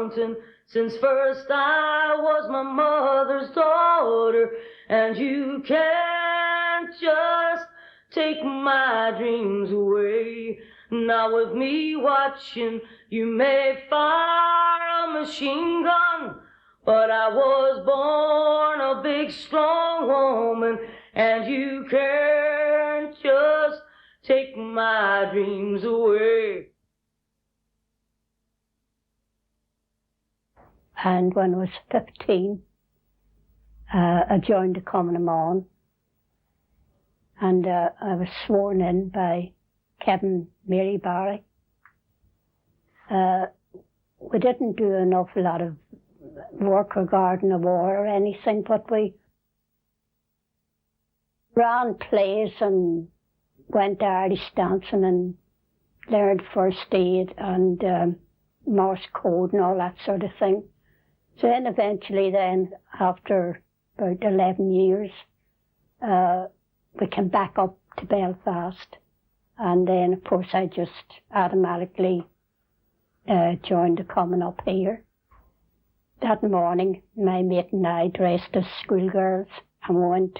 wanting since first I was my mother's daughter. And you can't just take my dreams away. Now with me watching, you may fire a machine gun, but I was born a big strong woman, and you can't just take my dreams away. And when I was 15, I joined the Common and I was sworn in by Kevin Mary Barry. We didn't do an awful lot of work regarding the war or anything, but we ran plays and went to Irish dancing and learned first aid and Morse code and all that sort of thing. So then eventually after about 11 years, we came back up to Belfast. And then, of course, I just automatically joined the Common up here. That morning, my mate and I dressed as schoolgirls and went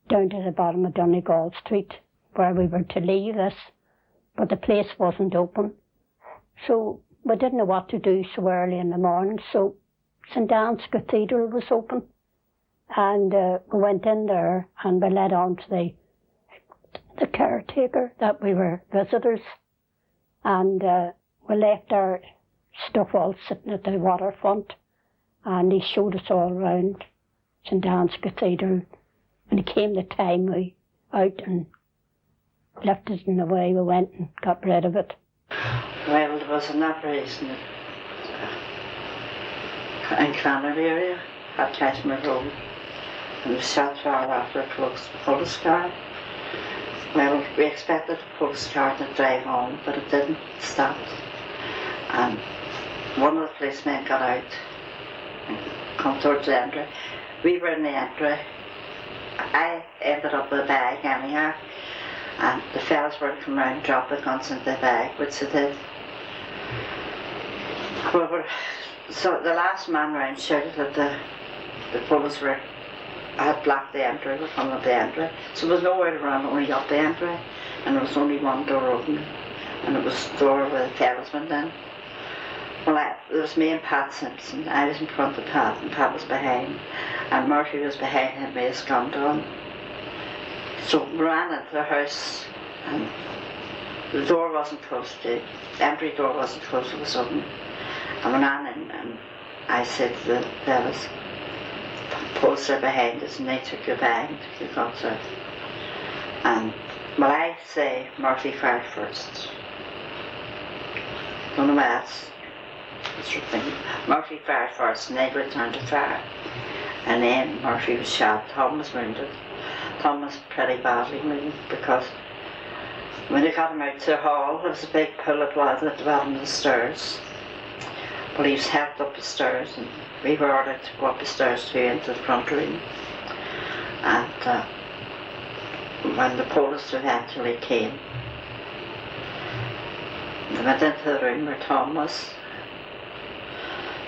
down to the bottom of Donegal Street where we were to leave this, but the place wasn't open. So we didn't know what to do so early in the morning, so St. Anne's Cathedral was open. And we went in there and we led on to the caretaker that we were visitors. And we left our stuff all sitting at the waterfront, and he showed us all around St. Anne's Cathedral. When it came the time, we out and left it in the way we went and got rid of it. Well, there was an operation in Clanner area at Cashmere Road, and we shot far after a police car. Well, we expected the police car to drive on, but it didn't. It stopped. And one of the policemen got out and come towards the entry. We were in the entry. I ended up with a bag anyhow, and the fellas were to come round and drop the guns into the bag, which they did. So the last man round shouted that the police had blocked the entry, were coming up the entry. So there was nowhere to run, only up the entry, and there was only one door open, and it was the door where the fellas went in. Well, there was me and Pat Simpson. I was in front of Pat, and Pat was behind, and Murphy was behind him with his gun drawn. So we ran into the house, and the door wasn't closed, the entry door wasn't closed, it was open. And we ran in, and I said to the fellas, police are behind us, and they took your bag and took your guns out. And well, I say Murphy fired first. Don't know why that's your thing. Murphy fired first, and they returned to fire. And then Murphy was shot. Tom was wounded. Tom was pretty badly wounded because when they got him out to the hall, there was a big pool of blood at the bottom of the stairs. Well, he was helped up the stairs, and we were ordered to go up the stairs too into the front room. And when the police eventually came, they went into the room where Tom was.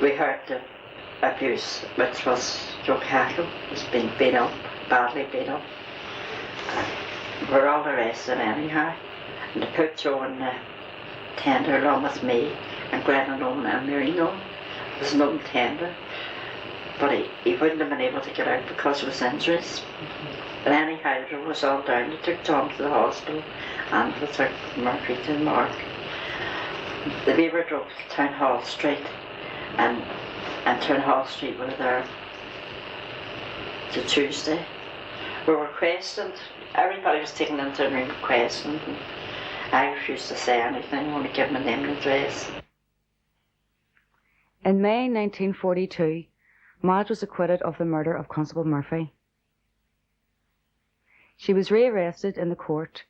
We heard the abuse, which was Joe Cackle was being beat up, badly beat up. We were all arrested anyhow, and they put Joe in the tender along with me and Glenn Owen and Mary Owen. There was no tender, but he wouldn't have been able to get out because of his injuries. But anyhow, it was all down. They took Tom to the hospital, and they took Murphy to the morgue. The Beaver drove to Town Hall Street, and Town Hall Street were there to Tuesday. We were questioned. Everybody was taken into a room questioned, and I refused to say anything, only give my name and address. In May 1942, Madge was acquitted of the murder of Constable Murphy. She was rearrested in the court,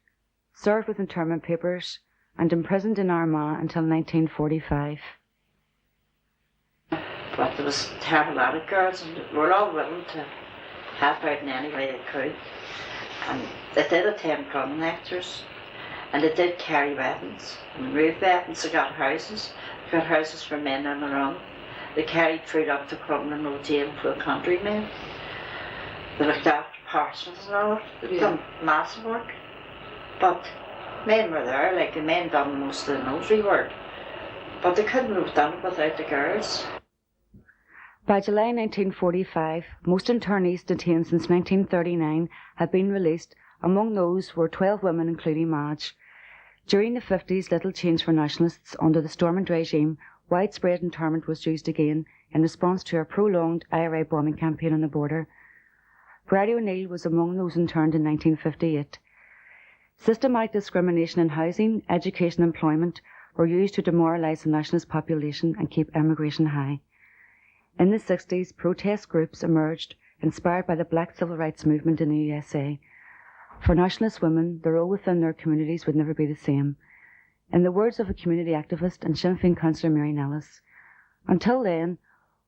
served with internment papers, and imprisoned in Armagh until 1945. But there was a terrible lot of girls, and we were all willing to help out in any way they could. And they did attend gun lectures, and they did carry weapons, and remove weapons. They got houses, got houses for men on their own. They carried food up to Crumlin Road jail for the countrymen. They looked after parsons and all. They'd done massive work. But men were there, like the men done most of the notary work. But they couldn't have done it without the girls. By July 1945, most internees detained since 1939 had been released. Among those were 12 women, including Madge. During the 50s, little changed for nationalists. Under the Stormont regime, widespread internment was used again in response to a prolonged IRA bombing campaign on the border. Bridie O'Neill was among those interned in 1958. Systematic discrimination in housing, education and employment were used to demoralise the nationalist population and keep emigration high. In the 60s, protest groups emerged, inspired by the Black Civil Rights Movement in the USA. For nationalist women, the role within their communities would never be the same. In the words of a community activist and Sinn Féin councillor Mary Nellis, until then,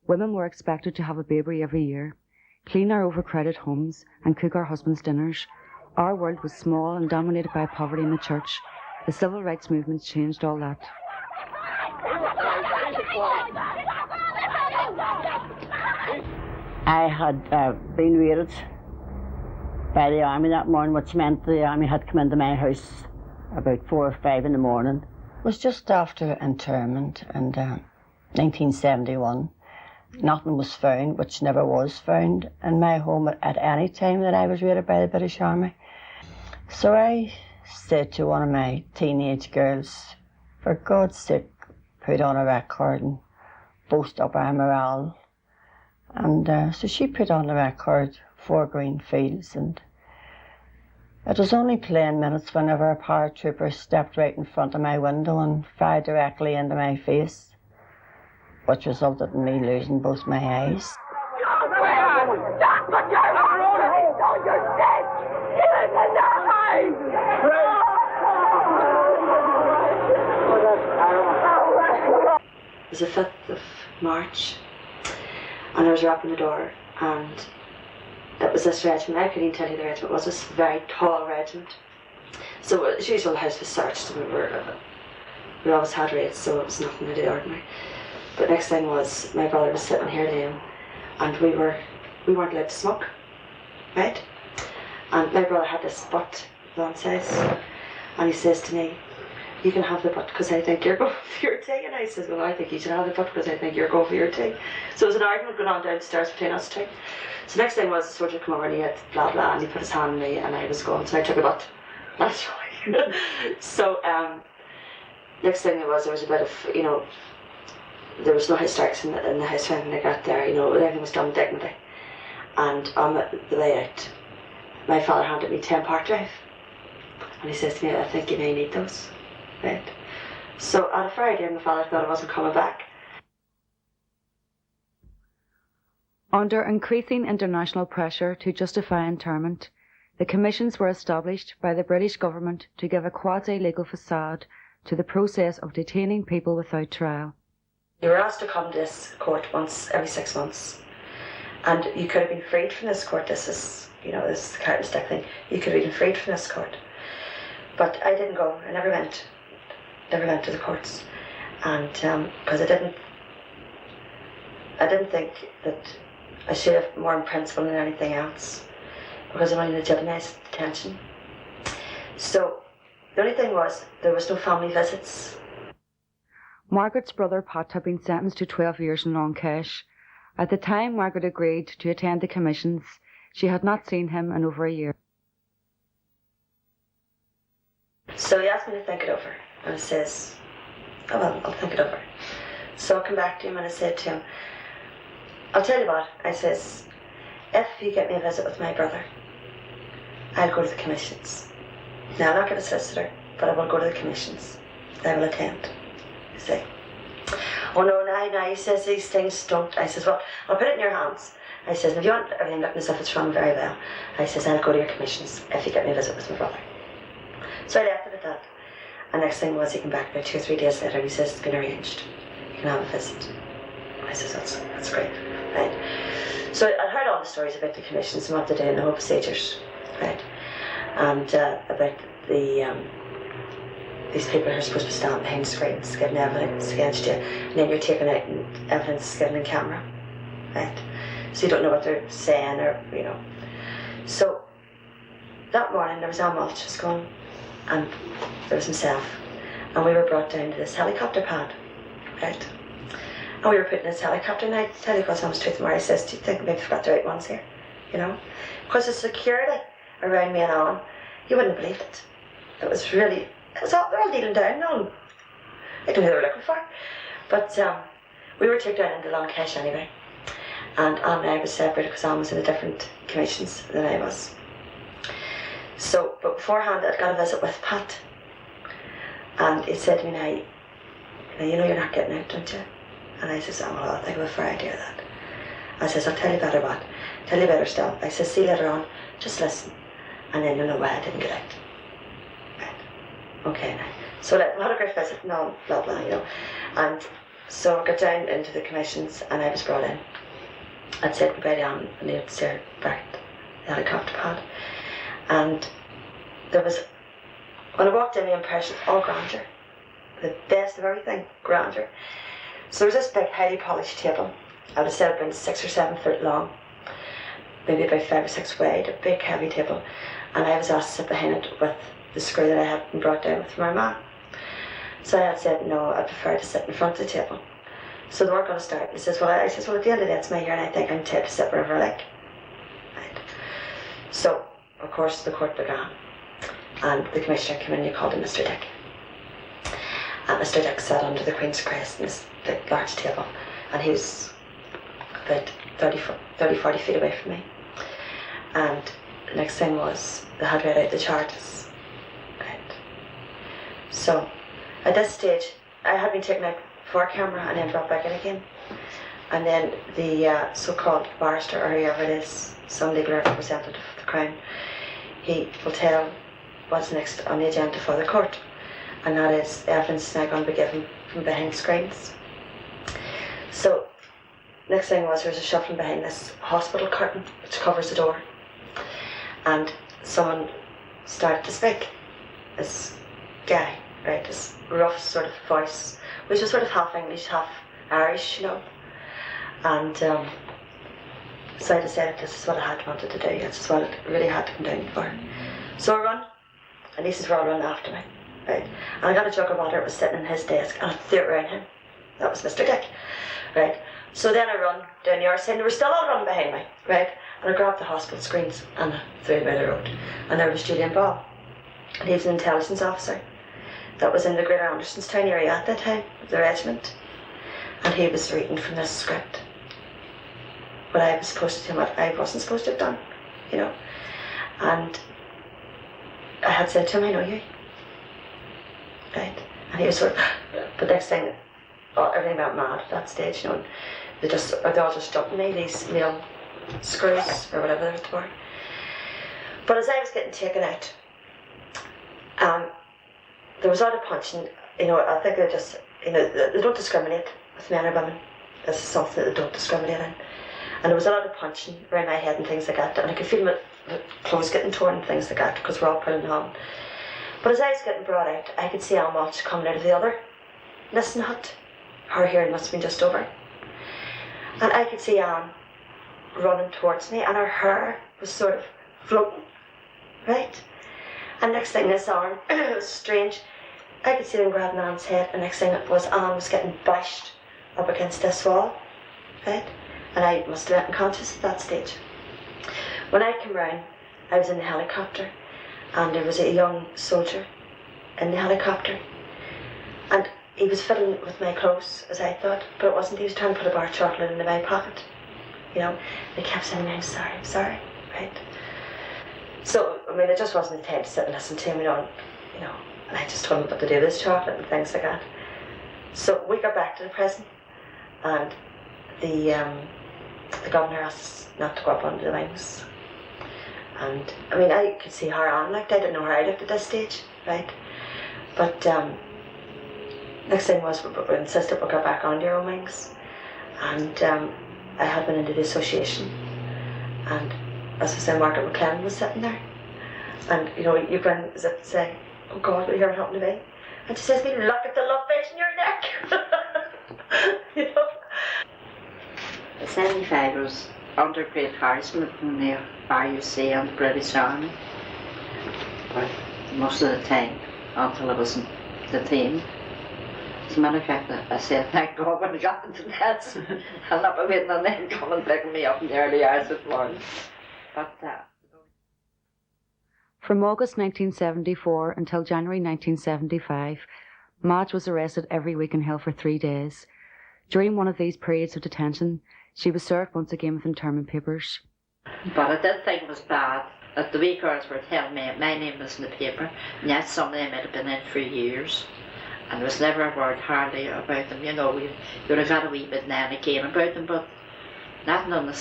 women were expected to have a baby every year, clean our overcrowded homes and cook our husbands' dinners. Our world was small and dominated by poverty in the church. The civil rights movement changed all that. I had been raided by the army that morning, which meant the army had come into my house about 4 or 5 in the morning. It was just after internment in 1971. Nothing was found, which never was found, in my home at any time that I was raided by the British Army. So I said to one of my teenage girls, for God's sake, put on a record and boost up our morale. And so she put on the record, 4 Green Fields, and it was only playing minutes whenever a paratrooper stepped right in front of my window and fired directly into my face, which resulted in me losing both my eyes. It was the 5th of March, and I was rapping the door, and it was this regiment. I couldn't even tell you the regiment. It was this very tall regiment. So as usual, the house was searched, and we always had raids, so it was nothing out of the ordinary. But next thing was, my brother was sitting here then, and we weren't allowed to smoke, right? And my brother had this butt, Lon says, and he says to me, you can have the butt because I think you're going for your tea. And I says, well, I think you should have the butt because I think you're going for your tea. So there was an argument going on downstairs between us two. So next thing was the soldier come over and he had blah blah, and he put his hand on me and I was going, so I took a butt. That's right. So next thing there was a bit of, there was no hysterics in the house when I got there, everything was done with dignity. And on the way out, my father handed me 10 part drive. And he says to me, I think you may need those. Right. So on a Friday, my father thought I wasn't coming back. Under increasing international pressure to justify internment, the commissions were established by the British government to give a quasi-legal facade to the process of detaining people without trial. You were asked to come to this court once every 6 months, and you could have been freed from this court. This is, this is the carrot and stick thing. You could have been freed from this court. But I didn't go. I never went to the courts, and because I didn't think that I should have more in principle than anything else, because I'm only legitimised detention. So the only thing was, there was no family visits. Margaret's brother Pat had been sentenced to 12 years in Long Kesh. At the time Margaret agreed to attend the commissions, she had not seen him in over a year. So he asked me to think it over, and I says, oh well, I'll think it over. So I come back to him and I said to him, I'll tell you what, I says, if you get me a visit with my brother, I'll go to the commissions. Now, I'm not going to solicitor, but I will go to the commissions. I will attend. You see. Oh no, now, he says these things don't. I says, well, I'll put it in your hands. I says, if you want everything looking as if it's run very well, I says, I'll go to your commissions if you get me a visit with my brother. So I left it at that. And next thing was, he came back about 2 or 3 days later and he says, it's been arranged. You can have a visit. I says, that's great, right? So I heard all the stories about the commissions and what they do and the whole procedures, right? And about the these people are supposed to be standing behind screens giving evidence against you, and then you're taking out evidence given in camera, right? So you don't know what they're saying, or, you know. So that morning there was Al Mulch was gone, and there was himself, and we were brought down to this helicopter pad, right? And we were put in this helicopter, and I tell you, because I was truth and Mary says, do you think maybe forgot the right ones here? You know? Because the security around me and Alan, you wouldn't believe it. It was really, they're all dealing down, no. I don't know who they were looking for. But we were taken down into Lancash anyway. And Alan and I was separated because Alan was in a different commissions than I was. So, but beforehand I'd got a visit with Pat. And he said to me, now, you know you're not getting out, don't you? And I says, oh, well, I'll think of a fair idea of that. I says, I'll tell you better what. Tell you better still. I says, see you later on, just listen. And then you'll know why I didn't get out. Right. Okay, now. So like, what a great visit, no, blah, blah, you know. And so I got down into the commissions and I was brought in. I'd said goodbye to Alan and they'd stared back at the helicopter pad. And there was, when I walked in, the impression, all grandeur. The best of everything, grandeur. So there was this big, highly polished table. I would have said about 6 or 7 foot long, maybe about 5 or 6 wide, a big, heavy table. And I was asked to sit behind it with the screw that I had been brought down with from my mum. So I had said, no, I prefer to sit in front of the table. So they weren't going to start. He says, well, I says, well, at the end of the day, it's my hearing. I think I'm entitled to sit wherever I like. Right. So, of course, the court began. And the commissioner came in and he called him Mr. Dick. And Mr. Dick sat under the Queen's Crest in this big, large table. And he was about 30, 40 feet away from me. And the next thing was, they had read out the charges. Right. So, at this stage, I had been taken out for camera and then brought back in again. And then the so-called barrister, or whoever it is, some legal representative of the Crown, he will tell what's next on the agenda for the court. And that is evidence now going to be given from behind screens. So, next thing was there was a shuffling behind this hospital curtain which covers the door. And someone started to speak. This guy, right, this rough sort of voice, which was sort of half English, half Irish, you know. And so I decided this is what I had wanted to do. This is what I really had to come down for. So I run, and these were all running after me, right? And I got a jug of water, it was sitting in his desk, and I threw it around him. That was Mr. Dick, right? So then I run down the other side, and they were still all running behind me, right? And I grabbed the hospital screens, and I threw it by the road. And there was Julian Ball, and he was an intelligence officer that was in the Greater Andersonstown area at that time, the regiment. And he was reading from this script what I was supposed to do, what I wasn't supposed to have done, you know. And I had said to him, I know you. Right? And he was sort of, the next thing, everything went mad at that stage, you know. They all just jumped me, these male screws, or whatever they were. But as I was getting taken out, there was a lot of punching, you know. I think they just, you know, they don't discriminate with men or women. This is something that they don't discriminate in. And there was a lot of punching around my head and things like that. And I could feel my clothes getting torn and things like that because we're all pulling on. But as I was getting brought out, I could see Al Mulch coming out of the other listen hut. Her hearing must have been just over. And I could see Anne running towards me, and her hair was sort of floating, right? And next thing, this arm, it was strange. I could see them grabbing Anne's head, and next thing it was Anne was getting bashed up against this wall, right? And I must have been unconscious at that stage. When I came round, I was in the helicopter, and there was a young soldier in the helicopter, and he was fiddling with my clothes, as I thought, but it wasn't. He was trying to put a bar of chocolate into my pocket, you know. And he kept saying, I'm sorry, right? So, I mean, it just wasn't the time to sit and listen to him, you know, and I just told him what to do with his chocolate and things like that. So we got back to the prison, and the governor asked us not to go up under the wings. And, I mean, I could see her on, like, I didn't know her I looked at this stage, right? But, next thing was we insisted we got back on your own wings. And I had been into the association. And as I said, Margaret McLennan was sitting there. And, you know, you can say, oh God, will you ever happen to me? And she says to me, look at the love bitch in your neck. You know? In 75 I was under great harassment from the IUC and the British Army. But most of the time, until I was detained. As a matter of fact, I said, thank God when I got into the nets, I'll not be waiting on them coming picking me up in the early hours of the morning. But From August 1974 until January 1975, Madge was arrested every week and held for 3 days. During one of these periods of detention, she was served once again with internment papers. But I did think it was bad that the wee girls were telling me my name was in the paper, and yet some of them had been in for years. And there was never a word hardly about them. You know, you would have got a wee bit now and again about them, but nothing on the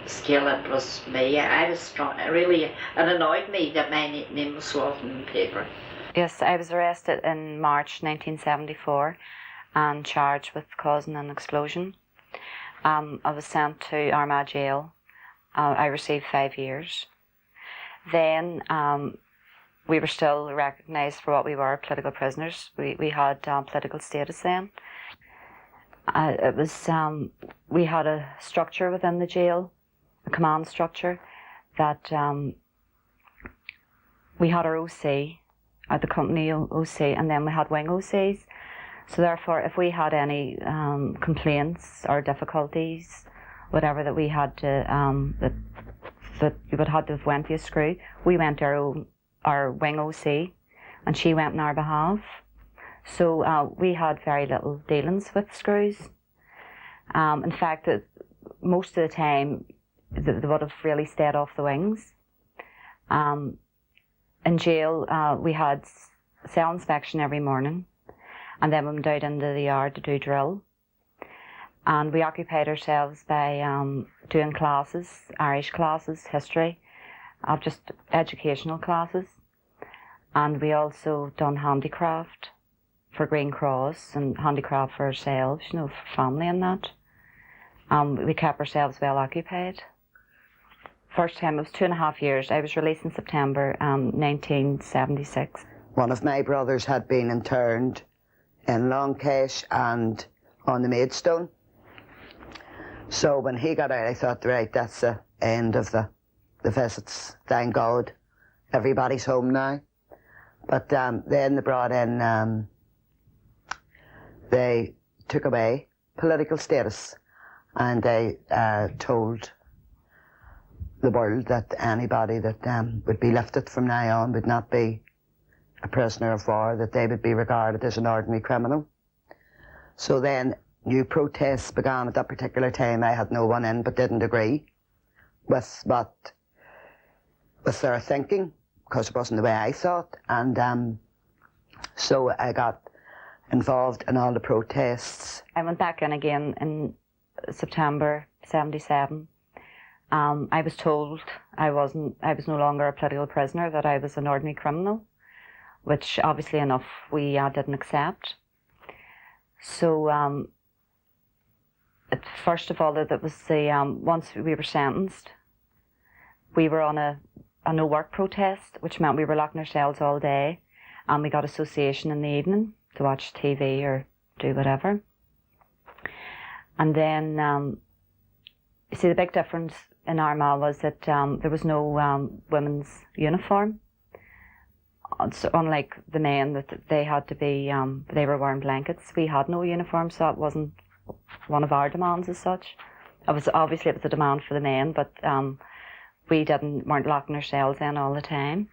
scale it was me. I was strong, really, it annoyed me that my name was so often in the paper. Yes, I was arrested in March 1974 and charged with causing an explosion. I was sent to Armagh Jail. I received 5 years. Then we were still recognised for what we were, political prisoners. We had political status then. We had a structure within the jail, a command structure, that we had our OC, the company OC, and then we had wing OCs. So therefore, if we had any complaints or difficulties, whatever that we had to, that we would have to have went to a screw, we went to our wing OC, and she went on our behalf. So we had very little dealings with screws. In fact, most of the time, they would have really stayed off the wings. In jail, we had cell inspection every morning, and then we went out into the yard to do drill. And we occupied ourselves by doing classes, Irish classes, history, just educational classes. And we also done handicraft for Green Cross and handicraft for ourselves, you know, for family and that. We kept ourselves well occupied. First time, it was 2.5 years. I was released in September 1976. One of my brothers had been interned in Longcash and on the Maidstone. So when he got out, I thought, right, that's the end of the visits. Thank God, everybody's home now. But then they brought in, they took away political status, and they told the world that anybody that would be lifted from now on would not be a prisoner of war, that they would be regarded as an ordinary criminal. So then new protests began at that particular time. I had no one in but didn't agree with their thinking, because it wasn't the way I thought. And so I got involved in all the protests. I went back in again in September 77. I was told I was no longer a political prisoner, that I was an ordinary criminal, which obviously enough we didn't accept. So first of all, that was the once we were sentenced, we were on a no work protest, which meant we were locking ourselves all day, and we got association in the evening to watch TV or do whatever. And then you see, the big difference in Armagh was that there was no women's uniform. So unlike the men, that they had to be, they were wearing blankets. We had no uniform, so it wasn't one of our demands as such. It was obviously, it was a demand for the men, but we weren't locking ourselves in all the time.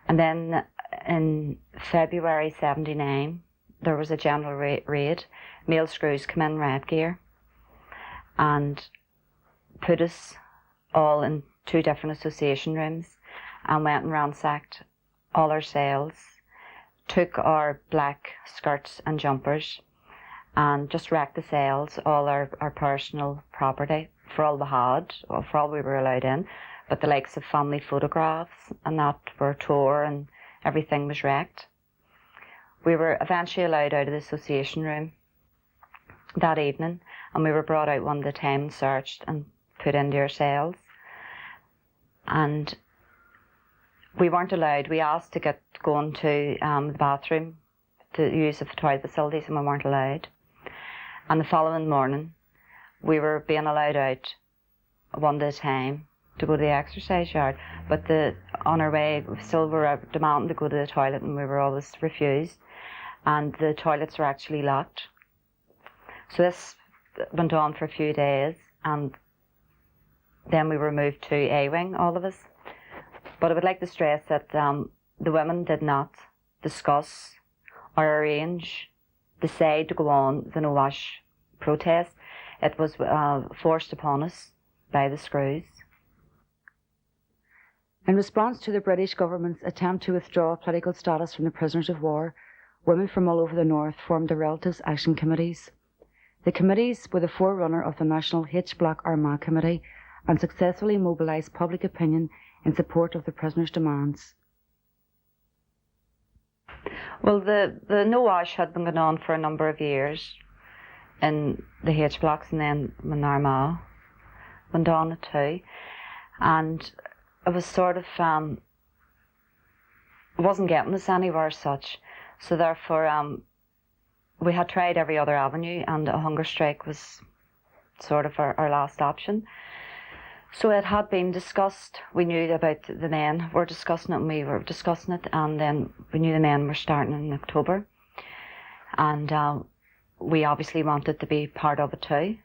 And then in February 79, there was a general raid. Male screws come in riot gear and put us all in 2 different association rooms and went and ransacked all our cells, took our black skirts and jumpers and just wrecked the cells, all our personal property, for all we had, or for all we were allowed in, but the likes of family photographs and that were tore and everything was wrecked. We were eventually allowed out of the association room that evening, and we were brought out one at a time and searched and put into our cells. And we weren't allowed, we asked to get going to the bathroom to use the toilet facilities and we weren't allowed. And the following morning, we were being allowed out one at a time to go to the exercise yard. But on our way, we still were demanding to go to the toilet and we were always refused. And the toilets were actually locked. So this went on for a few days, and then we were moved to A wing, all of us. But I would like to stress that the women did not discuss or arrange, decide to go on the no wash protest. It was forced upon us by the screws. In response to the British government's attempt to withdraw political status from the prisoners of war, women from all over the north formed the Relatives Action Committees. The committees were the forerunner of the National H Block Armagh Committee and successfully mobilised public opinion in support of the prisoners' demands. Well, the no wash had been going on for a number of years in the H blocks, and then in Armagh went on it too. And it was sort of, it wasn't getting us anywhere as such. So therefore, we had tried every other avenue, and a hunger strike was sort of our last option. So it had been discussed. We knew about the men were discussing it, and we were discussing it, and then we knew the men were starting in October. And we obviously wanted to be part of it too.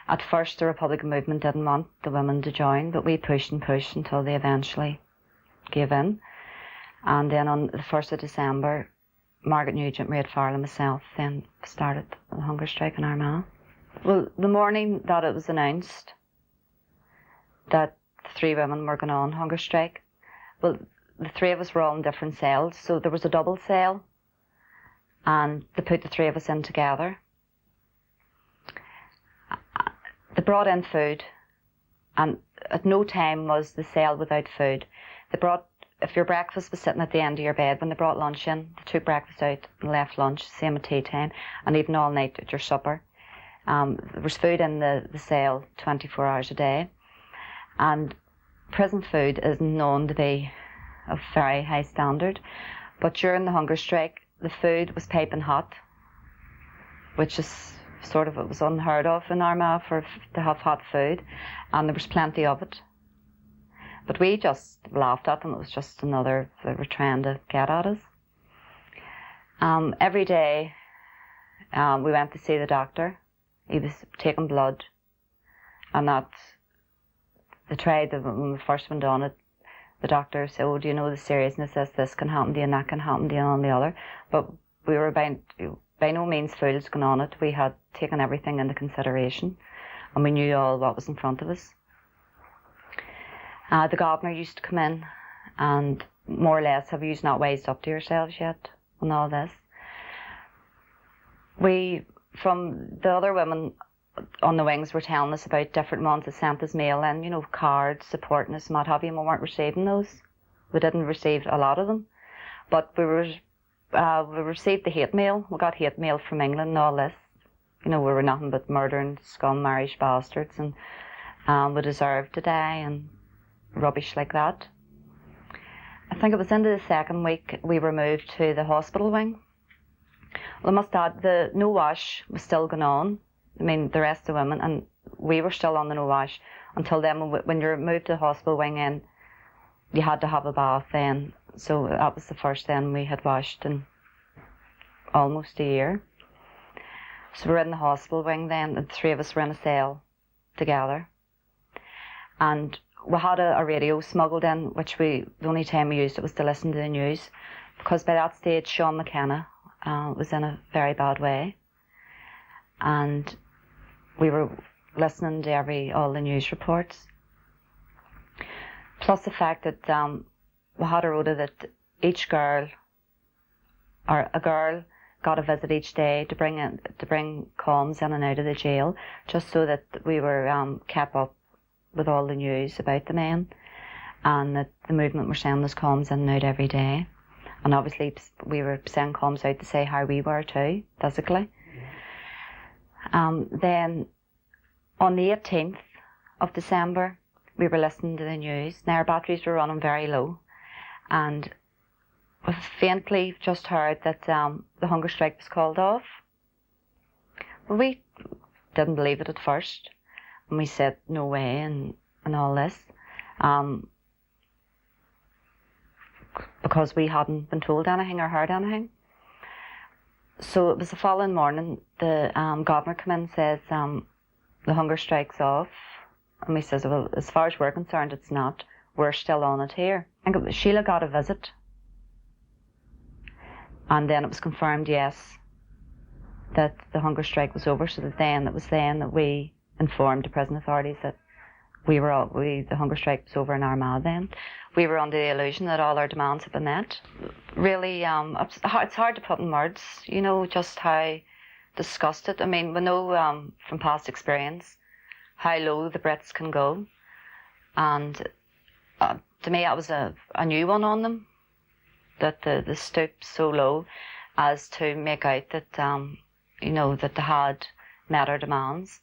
At first, the Republican movement didn't want the women to join, but we pushed and pushed until they eventually gave in. And then on the 1st of December, Margaret Nugent, Maid Farrell and myself then started the hunger strike in Armagh. Well, the morning that it was announced that the 3 women were going on hunger strike, well, the 3 of us were all in different cells, so there was a double cell, and they put the 3 of us in together. They brought in food, and at no time was the cell without food. They brought, if your breakfast was sitting at the end of your bed, when they brought lunch in, they took breakfast out and left lunch, same at tea time, and even all night at your supper. There was food in the cell 24 hours a day. And prison food is known to be of very high standard, but during the hunger strike, the food was piping hot, which is sort of, it was unheard of in Armagh to have hot food, and there was plenty of it. But we just laughed at them. It was just another, they were trying to get at us. Every day we went to see the doctor. He was taking blood, and that they tried, when we first went on it, the doctor said, oh, do you know the seriousness of this can happen to you and that can happen to you and the other. But we were by no means fools going on it. We had taken everything into consideration, and we knew all what was in front of us. The governor used to come in and more or less, have you not wised up to yourselves yet on all this? From the other women on the wings were telling us about different ones that sent us mail in, you know, cards supporting us and what have you, and we weren't receiving those. We didn't receive a lot of them, but we received the hate mail. We got hate mail from England and all this. You know, we were nothing but murdering scum, Irish bastards, and we deserved to die and rubbish like that. I think it was into the 2nd week we were moved to the hospital wing. Well, I must add, the no wash was still going on. I mean, the rest of the women, and we were still on the no wash until then. When you're moved to the hospital wing in, you had to have a bath then. So that was the first then we had washed in almost a year. So we're in the hospital wing then, and the 3 of us were in a cell together. And we had a radio smuggled in, which the only time we used it was to listen to the news, because by that stage Sean McKenna was in a very bad way. And we were listening to all the news reports. Plus the fact that we had a rota that each girl, or a girl, got a visit each day to bring comms in and out of the jail, just so that we were kept up with all the news about the men, and that the movement were sending us comms in and out every day. And obviously we were sending comms out to say how we were too, physically. Then on the 18th of December, we were listening to the news. Now our batteries were running very low, and we faintly just heard that the hunger strike was called off. Well, we didn't believe it at first, and we said no way and all this, because we hadn't been told anything or heard anything. So it was the following morning, the governor came in and says, the hunger strike's off. And we says, well, as far as we're concerned, it's not. We're still on it here. I think Sheila got a visit. And then it was confirmed, yes, that the hunger strike was over. So it was then that we informed the prison authorities that the hunger strike was over in Armagh then. We were under the illusion that all our demands had been met. Really, it's hard to put in words, you know, just how disgusted. I mean, we know from past experience how low the Brits can go. And to me, that was a new one on them, that the stoop so low as to make out that, you know, that they had met our demands,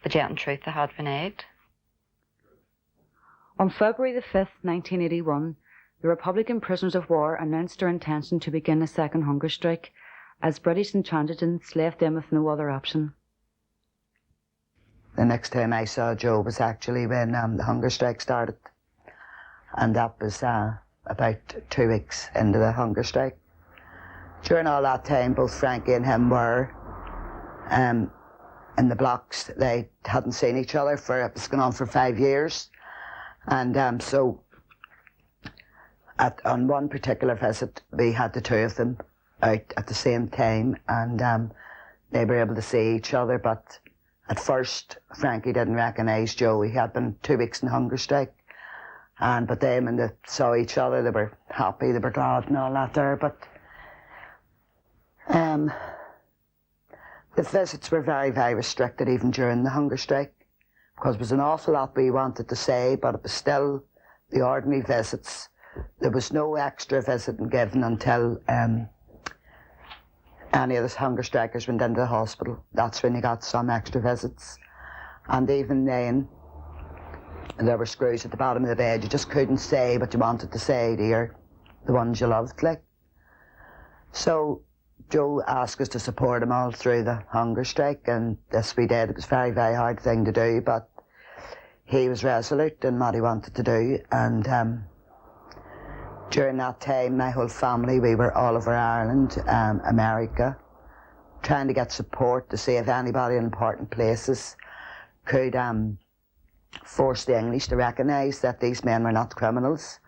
but yet in truth they had reneged. On February the 5th, 1981, the Republican prisoners of war announced their intention to begin a second hunger strike, as British intransigence left them with no other option. The next time I saw Joe was actually when the hunger strike started, and that was about 2 weeks into the hunger strike. During all that time, both Frankie and him were in the blocks. They hadn't seen each other it was going on for 5 years. And so on one particular visit, we had the two of them out at the same time, and they were able to see each other. But at first, Frankie didn't recognise Joe. He had been 2 weeks in hunger strike. But then when they saw each other, they were happy, they were glad and all that there. But the visits were very, very restricted even during the hunger strike, because there was an awful lot we wanted to say, but it was still the ordinary visits. There was no extra visiting given until any of the hunger strikers went into the hospital. That's when you got some extra visits. And even then, there were screws at the bottom of the bed. You just couldn't say what you wanted to say to the ones you loved, like. So Joe asked us to support him all through the hunger strike, and this we did. It was a very, very hard thing to do, but he was resolute in what he wanted to do. And during that time, my whole family, we were all over Ireland, America, trying to get support to see if anybody in important places could force the English to recognise that these men were not criminals,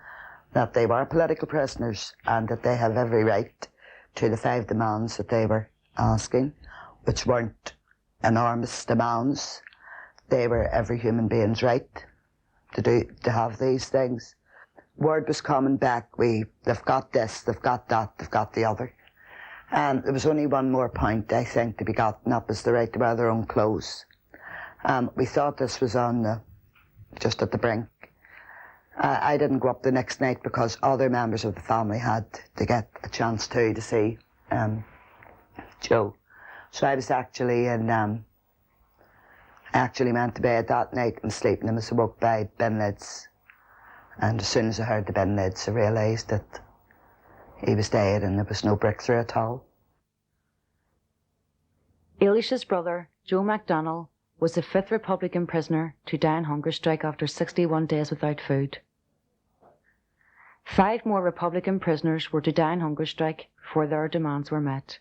that they were political prisoners, and that they have every right to the 5 demands that they were asking, which weren't enormous demands. They were every human being's right to have these things. Word was coming back, they've got this, they've got that, they've got the other. And there was only one more point, I think, to be got, and that was the right to wear their own clothes. We thought this was just at the brink. I didn't go up the next night because other members of the family had to get a chance to see Joe. So I was actually went to bed that night and sleeping. I was woke by bin lids. And as soon as I heard the bin lids, I realised that he was dead and there was no breakthrough at all. Eilish's brother, Joe MacDonald, was the 5th Republican prisoner to die in hunger strike after 61 days without food. 5 more Republican prisoners were to die in hunger strike before their demands were met.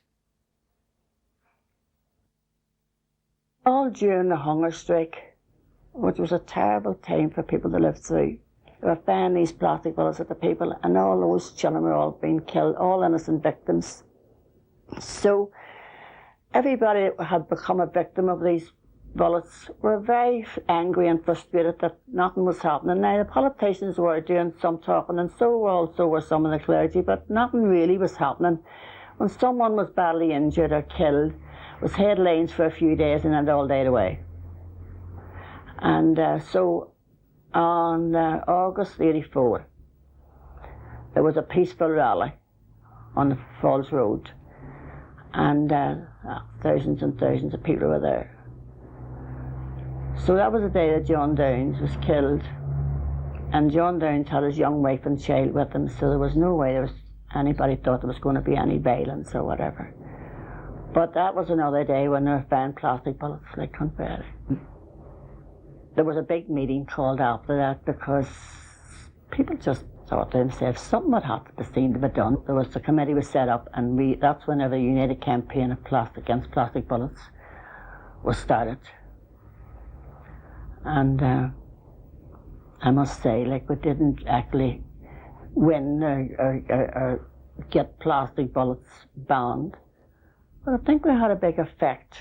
All during the hunger strike, which was a terrible time for people to live through, they were firing these plastic bullets at the people, and all those children were all being killed, all innocent victims. So everybody that had become a victim of these bullets were very angry and frustrated that nothing was happening. Now, the politicians were doing some talking, and so were some of the clergy, but nothing really was happening. When someone was badly injured or killed, it was headlines for a few days and then it all died away. And so on August 84, there was a peaceful rally on the Falls Road, and thousands and thousands of people were there. So that was the day that John Downes was killed, and John Downes had his young wife and child with him, so there was no way there was anybody thought there was going to be any violence or whatever. But that was another day when they were found plastic bullets like confetti. There was a big meeting called after that because people just thought to themselves something would have to seem to be done. There was a committee was set up, and that's whenever the United Campaign of Against Plastic Bullets was started. And I must say, like, we didn't actually win or get plastic bullets banned, but I think we had a big effect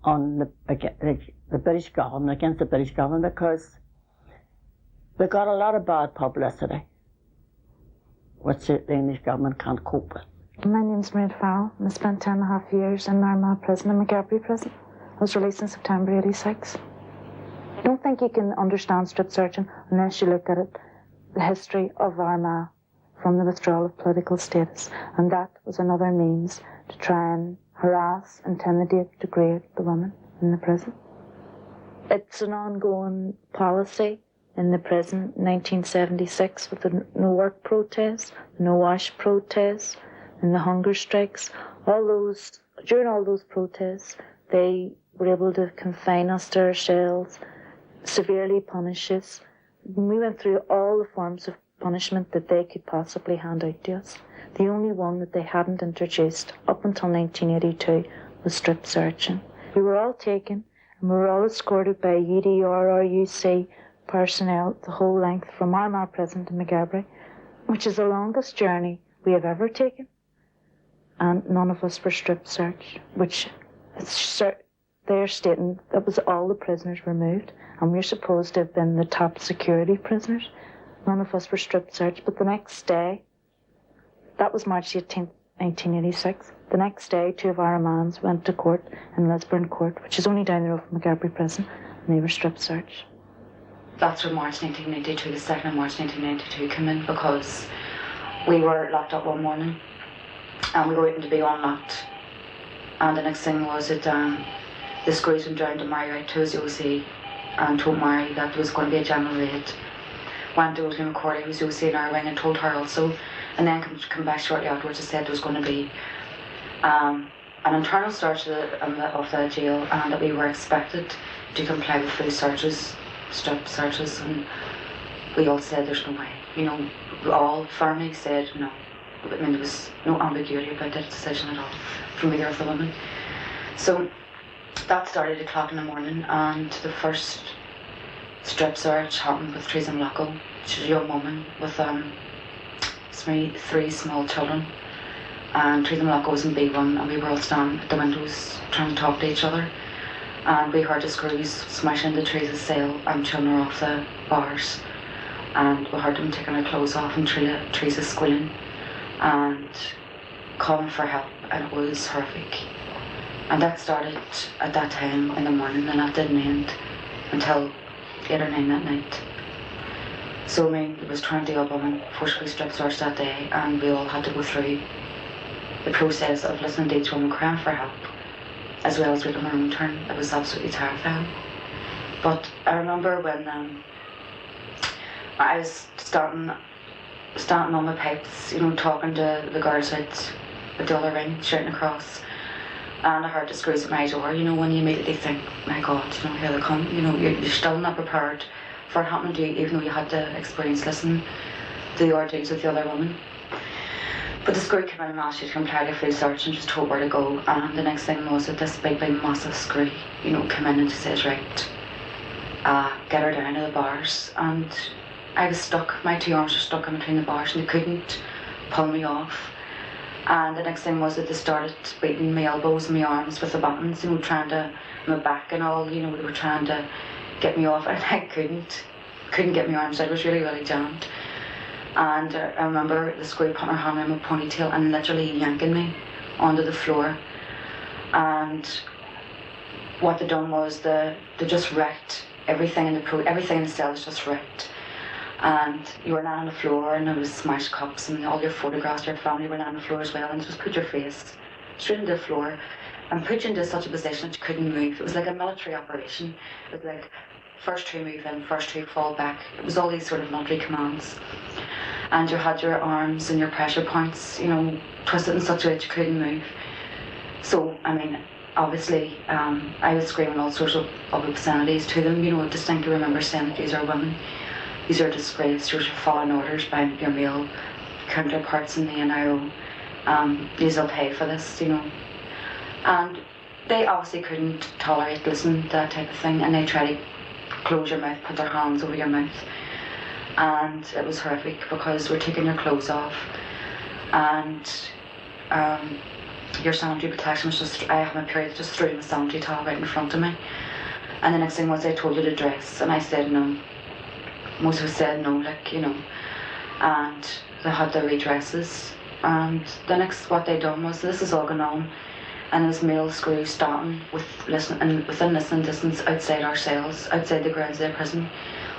on the British government, against the British government, because they got a lot of bad publicity, which the English government can't cope with. My name's Maria Farrell, and I spent 10.5 years in Armagh prison, in McGarry prison. I was released in September '86. I don't think you can understand strip searching unless you look at it, the history of Armagh from the withdrawal of political status, and that was another means to try and harass, intimidate, degrade the women in the prison. It's an ongoing policy in the prison, 1976, with the no work protests, the no wash protests, and the hunger strikes. During all those protests, they were able to confine us to our cells, severely punish us. We went through all the forms of punishment that they could possibly hand out to us. The only one that they hadn't introduced up until 1982 was strip searching. We were all taken, and we were all escorted by UDR or UC personnel the whole length from Armagh prison to McGarry, which is the longest journey we have ever taken. And none of us were strip searched, which they're stating that was all the prisoners removed, and we're supposed to have been the top security prisoners. None of us were strip searched, but the next day, that was March 18th, 1986. The next day, 2 of our Armaghn's went to court in Lisburn Court, which is only down the road from McGarry prison, and they were strip searched. That's when March 1992, the 2nd of March 1992 came in, because we were locked up one morning and we were waiting to be unlocked. And the next thing was that the screws went down to Mary out to his OC and told Mary that there was going to be a general raid. Went to William McCorley, who was OC in our wing, and told her also, and then come back shortly afterwards and said there was going to be an internal search of the jail, and that we were expected to comply with full searches, strip searches, and we all said there's no way. You know, we all firmly said no. I mean, there was no ambiguity about that decision at all from either of the women. So that started at 8 o'clock in the morning, and the first strip search happened with Teresa Malacco. She was a young woman with 3 small children, and Teresa Malacco was in B1, and we were all standing at the windows trying to talk to each other, and we heard the screws smash into Teresa's cell and chilling her off the bars, and we heard them taking her clothes off and Teresa squealing and calling for help, and it was horrific. And that started at that time in the morning, and that didn't end until 8 or 9 that night. So I mean, there was 20 of them forcibly strip searched that day, and we all had to go through the process of listening to each woman crying for help, as well as waiting our own turn. It was absolutely terrifying. But I remember when I was standing on my pipes, you know, talking to the girls out at the other ring, shouting across, and I heard the screws at my door. You know, when you immediately think, my God, you know, here they come. You know, you're still not prepared for it happening to you, even though you had the experience listening to the ordeals of the other woman. But the screw came in and asked you to comply to full search and just told where to go. And the next thing was that this big massive screw, you know, came in and says, right, get her down to the bars. And I was stuck, my 2 arms were stuck in between the bars, and they couldn't pull me off. And the next thing was that they started beating my elbows and my arms with the buttons, you know, trying to, my back and all, you know, they were trying to get me off, and I couldn't get my arms out. It was really, really jammed. And I remember the screw putting her hand in my ponytail and literally yanking me onto the floor. And what they done was they just wrecked everything in the cell was just wrecked. And you were lying on the floor, and there was smashed cups, and all your photographs of your family were lying on the floor as well, and just put your face straight into the floor and put you into such a position that you couldn't move. It was like a military operation. It was like first 2 move in, first 2 fall back. It was all these sort of military commands. and you had your arms and your pressure points, you know, twisted in such a way that you couldn't move. So, I mean, obviously, I was screaming all sorts of obscenities to them. You know, I distinctly remember saying that these are women, these are disgraced, you're following orders by your male counterparts in the IRA. These will pay for this, you know. And they obviously couldn't tolerate listening to that type of thing, and they tried to close your mouth, put their hands over your mouth. And it was horrific because we're taking your clothes off, and your sanitary protection was just, I have my period, just threw my sanitary towel right in front of me. And the next thing was they told you to dress, and I said no. Most of us said no, like, you know. And they had their redresses. And the next, what they done was, this is all going on, and this male screw starting within listening distance outside our cells, outside the grounds of the prison,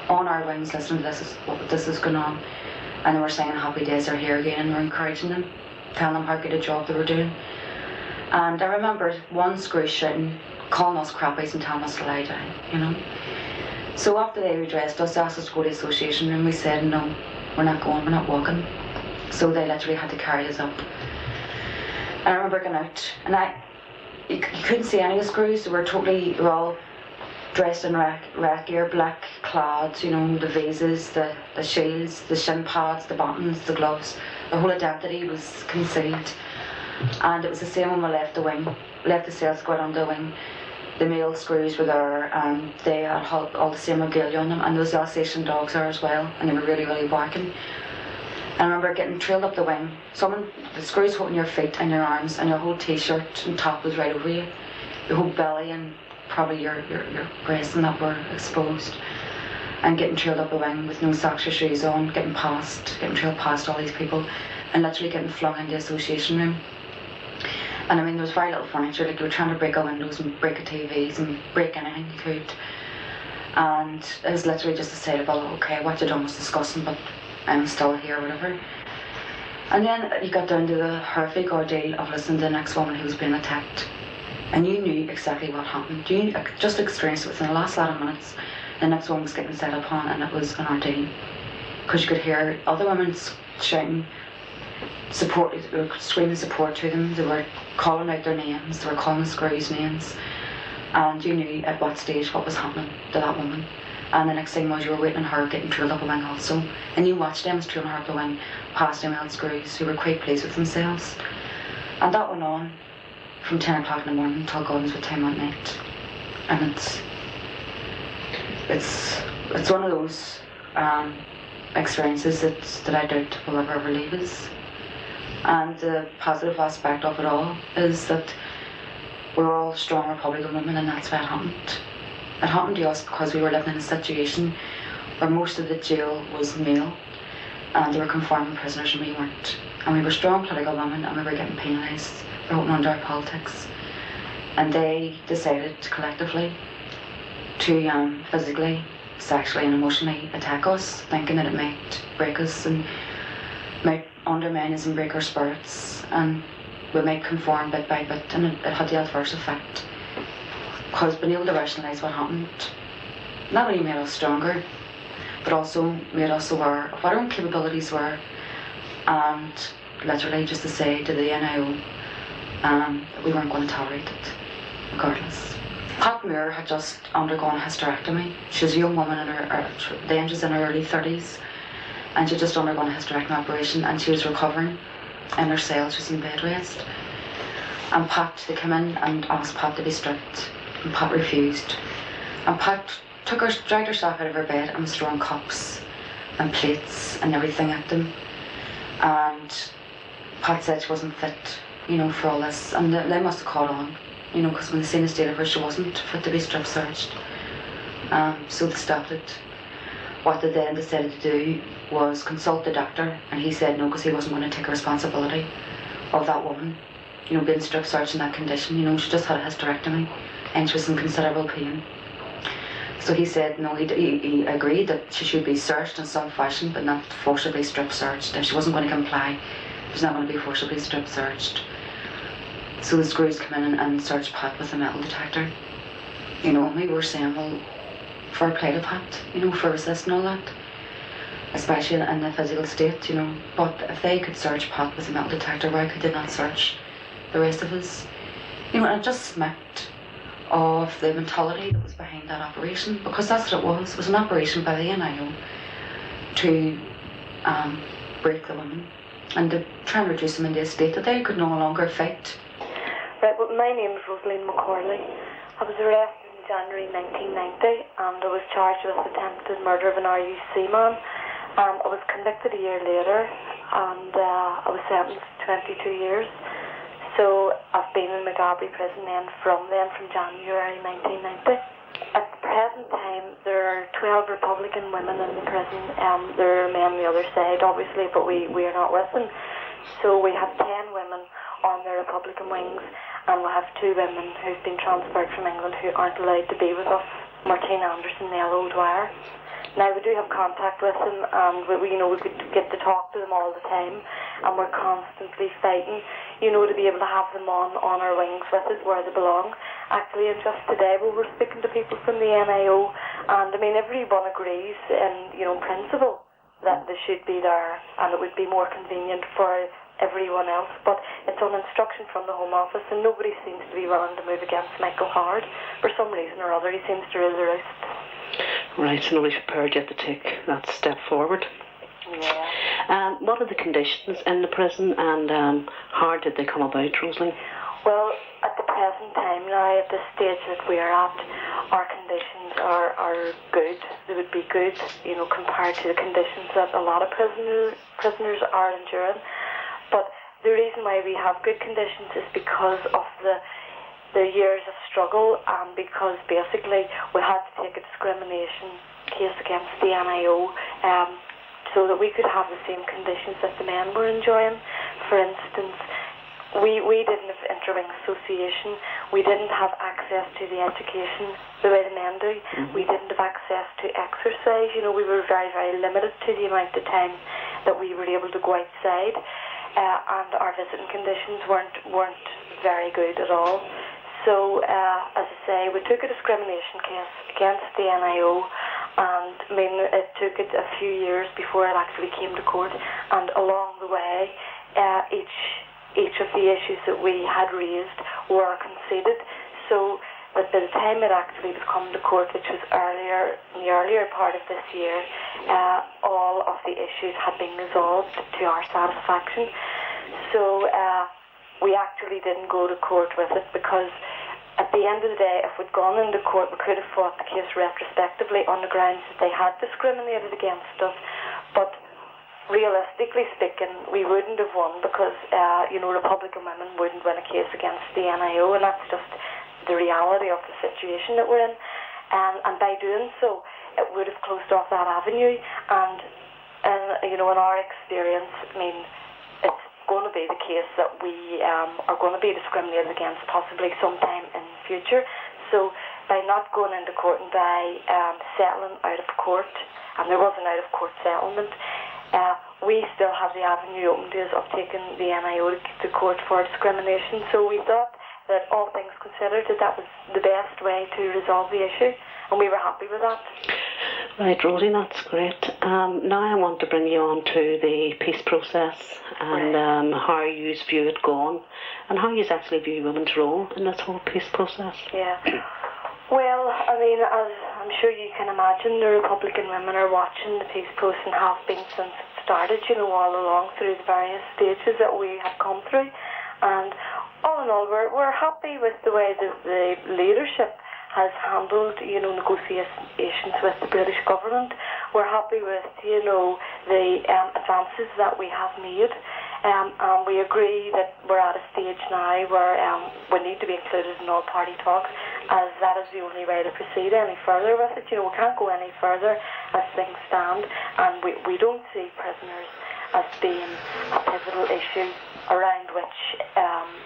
on our wings, listening to this is going on. And they were saying happy days are here again, and we're encouraging them, telling them how good a job they were doing. And I remember one screw shouting, calling us crappies and telling us to lie down, you know. So after they redressed us, they asked us to go to the association room. We said no, we're not going, we're not walking. So they literally had to carry us up. And I remember going out, and you couldn't see any of the screws. They were all dressed in rack gear, black clad, you know, the vases, the shields, the shin pads, the buttons, the gloves. Their whole identity was concealed. And it was the same when we left the cells to go out on the wing. The male screws were there, and they had all the same regalia on them, and there was Alsatian dogs there as well, and they were really, really barking. I remember getting trailed up the wing. The screws holding your feet and your arms, and your whole t-shirt and top was right over you. Your whole belly and probably your breasts and that were exposed. And getting trailed up the wing with no socks or shoes on, getting trailed past all these people, and literally getting flung into the association room. And I mean, there was very little furniture, like they were trying to break our windows and break our TVs and break anything you could. And it was literally just to say, well, okay, what you done was disgusting, but I'm still here, whatever. And then you got down to the horrific ordeal of listening to the next woman who was being attacked. And you knew exactly what happened. You just experienced it within the last lot of minutes. The next one was getting set upon, and it was an ordeal. Because you could hear other women shouting support, they were screaming support to them. They were calling out their names. They were calling the screws names. And you knew at what stage what was happening to that woman. And the next thing was you were waiting on her getting trailed up a wing also. And you watched them trailing her up the wing past them old screws who were quite pleased with themselves. And that went on from 10 o'clock in the morning until God knows what time at night. And it's one of those experiences that I doubt will ever leave us. And the positive aspect of it all is that we're all strong Republican women, and that's why it happened. It happened to us because we were living in a situation where most of the jail was male, and they were conforming prisoners and we weren't. And we were strong political women, and we were getting penalised for holding under our politics. And they decided collectively to physically, sexually and emotionally attack us, thinking that it might break us and might undermine us and break our spirits, and we might conform bit by bit, and it had the adverse effect. Because being able to rationalise what happened not only made us stronger, but also made us aware of what our own capabilities were, and literally just to say to the NIO that we weren't going to tolerate it, regardless. Pat Moore had just undergone a hysterectomy. She was a young woman then she was in her early 30s, and she had just undergone a hysterectomy operation, and she was recovering in her cell. She was in bed rest. And they came in and asked Pat to be stripped, and Pat refused. And Pat dragged herself out of her bed and was throwing cups and plates and everything at them. And Pat said she wasn't fit, you know, for all this, and they must have caught on, you know, because when they seen the state of her, she wasn't fit to be strip searched. So they stopped it. What they then decided to do was consult the doctor, and he said no, because he wasn't going to take responsibility of that woman, you know, being strip searched in that condition. You know, she just had a hysterectomy, and she was in considerable pain. So he said no, he agreed that she should be searched in some fashion, but not forcibly strip searched. If she wasn't going to comply, she was not going to be forcibly strip searched. So the screws come in and searched Pat with a metal detector. You know, and we were saying, well, fair play to Pat, you know, for resisting all that. especially in a physical state, you know. But if they could search Pat with a metal detector, why could they not search the rest of us? You know, and it just smacked of the mentality that was behind that operation, because that's what it was. It was an operation by the NIO to break the women and to try and reduce them into a state that they could no longer fight. Right, well, my name is Rosaline McCorley. I was arrested in January 1990 and I was charged with attempted murder of an RUC man. I was convicted a year later and I was sentenced to 22 years. So I've been in Maghaberry prison from January 1990. At the present time, there are 12 Republican women in the prison. There are men on the other side, obviously, but we are not with them. So we have 10 women on the Republican wings, and we have 2 women who've been transferred from England who aren't allowed to be with us, Martine Anderson and Ella O'Dwyer. Now, we do have contact with them, and we could get to talk to them all the time, and we're constantly fighting, to be able to have them on our wings with us where they belong. Actually, and just today we were speaking to people from the NIO, and I mean, everyone agrees in principle that they should be there, and it would be more convenient for everyone else, but it's on instruction from the Home Office, and nobody seems to be willing to move against Michael Howard. For some reason or other, he seems to rule the roost. Right, so nobody's prepared yet to take that step forward. Yeah. What are the conditions in the prison, and how did they come about, Rosalie? Well, at the present time now, at the stage that we are at, our conditions are good. They would be good, compared to the conditions that a lot of prisoners are enduring. But the reason why we have good conditions is because of the years of struggle, and because basically we had to take a discrimination case against the NIO so that we could have the same conditions that the men were enjoying. For instance, we didn't have interwing association, we didn't have access to the education the way the men do, we didn't have access to exercise, we were very, very limited to the amount of time that we were able to go outside, and our visiting conditions weren't very good at all. So, as I say, we took a discrimination case against the NIO, and I mean, it took it a few years before it actually came to court, and along the way, each of the issues that we had raised were conceded, so that by the time it actually was come to court, which was in the earlier part of this year, all of the issues had been resolved to our satisfaction. So we actually didn't go to court with it, because at the end of the day, if we'd gone into court, we could have fought the case retrospectively on the grounds that they had discriminated against us. But realistically speaking, we wouldn't have won, because Republican women wouldn't win a case against the NIO, and that's just the reality of the situation that we're in. And by doing so, it would have closed off that avenue. And in our experience, I mean, it's going to be the case that we are going to be discriminated against possibly sometime in the future. So by not going into court and by settling out of court, and there was an out of court settlement, we still have the avenue open to us of taking the NIO to court for discrimination. So we thought that, all things considered, that was the best way to resolve the issue, and we were happy with that. Right, Rosie, that's great. Now I want to bring you on to the peace process, and how you view it going, and how you actually view women's role in this whole peace process. Yeah. Well, I mean, as I'm sure you can imagine, the Republican women are watching the peace process and have been since it started, all along through the various stages that we have come through. And all in all, we're happy with the way the leadership has handled, negotiations with the British government. We're happy with, the advances that we have made. And we agree that we're at a stage now where we need to be included in all party talks, as that is the only way to proceed any further with it. We can't go any further as things stand, and we don't see prisoners as being a pivotal issue around which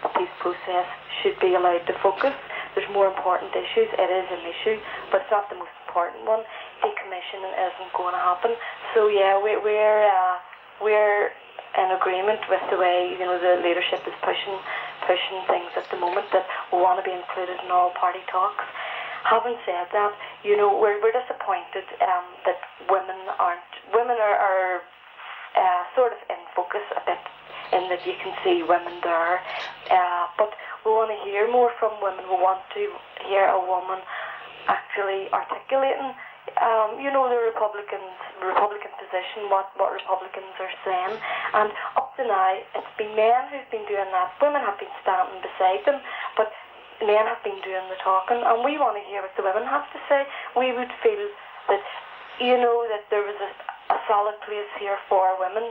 the peace process should be allowed to focus. There's more important issues. It is an issue, but it's not the most important one. Decommissioning isn't going to happen. So yeah, we're in agreement with the way the leadership is pushing things at the moment, that we want to be included in all party talks. Having said that, we're disappointed that women are that you can see women there. But we want to hear more from women. We want to hear a woman actually articulating, the Republican position, what Republicans are saying. And up to now, it's been men who've been doing that. Women have been standing beside them, but men have been doing the talking. And we want to hear what the women have to say. We would feel that, that there was a solid place here for women,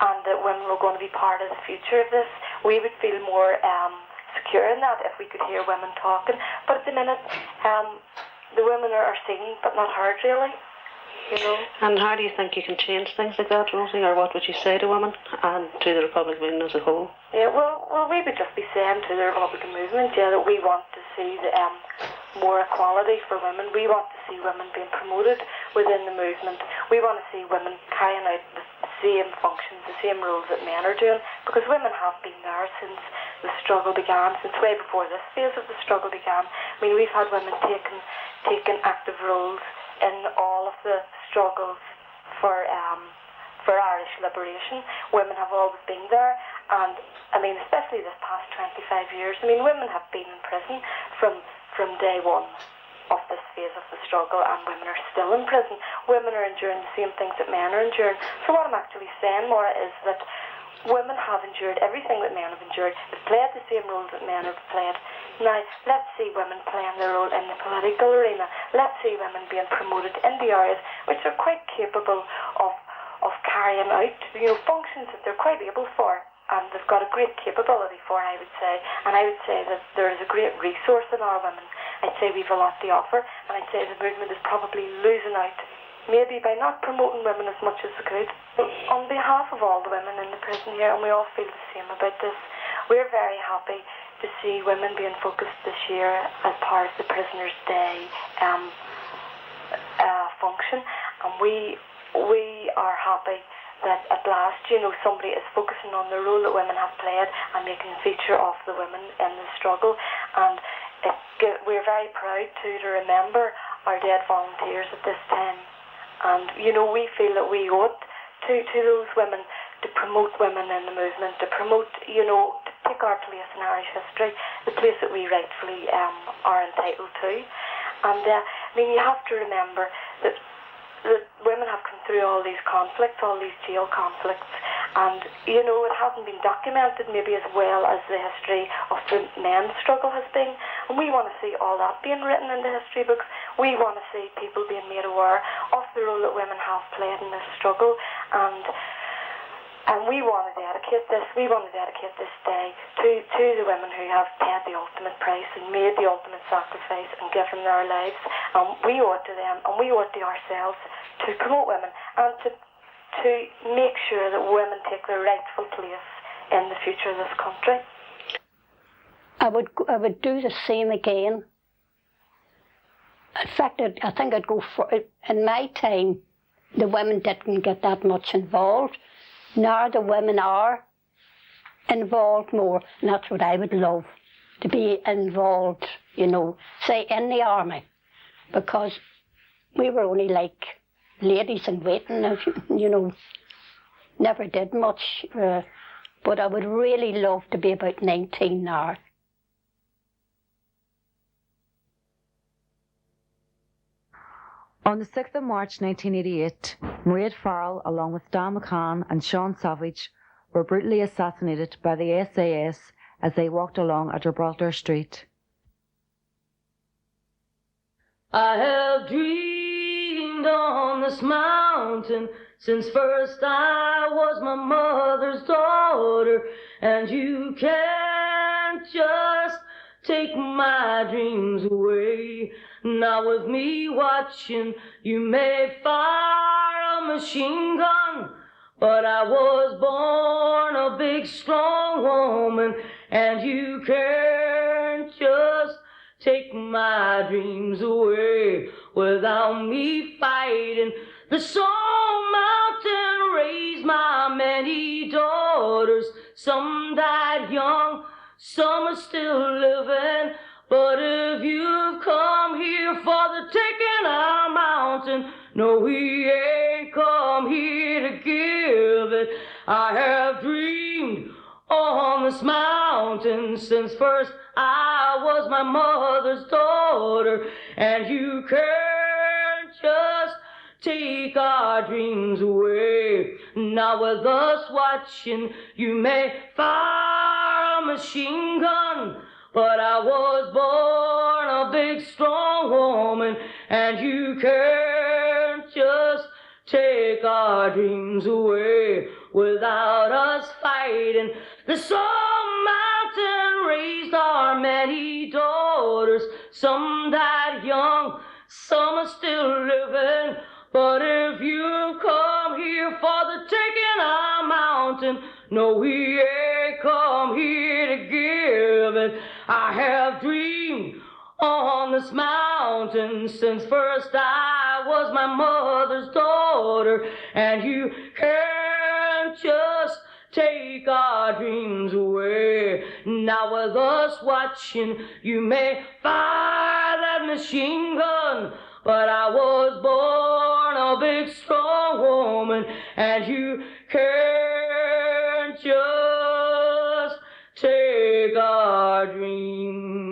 and that women were going to be part of the future of this. We would feel more secure in that if we could hear women talking. But at the minute, the women are seen but not heard, really. And how do you think you can change things like that, Rosie, or what would you say to women and to the Republican as a whole? Yeah, well, we would just be saying to the Republican movement, that we want to see more equality for women. We want to see women being promoted within the movement. We want to see women carrying out the same functions, the same roles that men are doing, because women have been there since the struggle began, since way before this phase of the struggle began. I mean, we've had women taking active roles in all of the struggles for Irish liberation. Women have always been there, and I mean, especially this past 25 years, I mean, women have been in prison from day one of this phase of the struggle, and women are still in prison. Women are enduring the same things that men are enduring. So what I'm actually saying, Maura, is that women have endured everything that men have endured. They've played the same roles that men have played. Now, let's see women playing their role in the political arena. Let's see women being promoted in the areas which are quite capable of carrying out, functions that they're quite able for. And they've got a great capability for, I would say. And I would say that there is a great resource in our women. I'd say we've a lot to offer, and I'd say the movement is probably losing out, maybe by not promoting women as much as they could. On behalf of all the women in the prison here, and we all feel the same about this, we're very happy to see women being focused this year as part of the Prisoners' Day function, and we are happy that at last, somebody is focusing on the role that women have played and making a feature of the women in the struggle. And we're very proud to remember our dead volunteers at this time. And, we feel that we owe it to those women to promote women in the movement, to promote, to take our place in Irish history, the place that we rightfully are entitled to. And, you have to remember that women have come through all these conflicts, all these jail conflicts, and it hasn't been documented maybe as well as the history of the men's struggle has been. And we want to see all that being written in the history books. We want to see people being made aware of the role that women have played in this struggle, and we want to dedicate this. We want to dedicate this day to the women who have paid the ultimate price and made the ultimate sacrifice and given their lives. We owe it to them, and we owe it to ourselves to promote women and to make sure that women take their rightful place in the future of this country. I would do the same again. In fact, I think I'd go for it. In my time, the women didn't get that much involved. Now the women are involved more, and that's what I would love, to be involved, say in the army, because we were only like ladies in waiting, never did much, but I would really love to be about 19 now. On the 6th of March 1988, Mairead Farrell, along with Dan McCann and Sean Savage, were brutally assassinated by the SAS as they walked along a Gibraltar street. I have dreamed on this mountain since first I was my mother's daughter, and you can't just take my dreams away. Now with me watching, you may fire a machine gun, but I was born a big strong woman, and you can't just take my dreams away without me fighting. The Soul Mountain raised my many daughters. Some died young, some are still living. But if you've come here for the taking our mountain, no, we ain't come here to give it. I have dreamed this mountain since first I was my mother's daughter, and you can't just take our dreams away. Now with us watching, you may fire a machine gun, but I was born a big strong woman, and you can't just take our dreams away without us fighting. The Soul Mountain raised our many daughters. Some died young, some are still living. But if you come here for the taking our mountain, no, we ain't come here to give it. I have dreamed on this mountain since first I was my mother's daughter, and you can't just take our dreams away. Now with us watching, you may fire that machine gun, but I was born a big strong woman, and you can't just take our dreams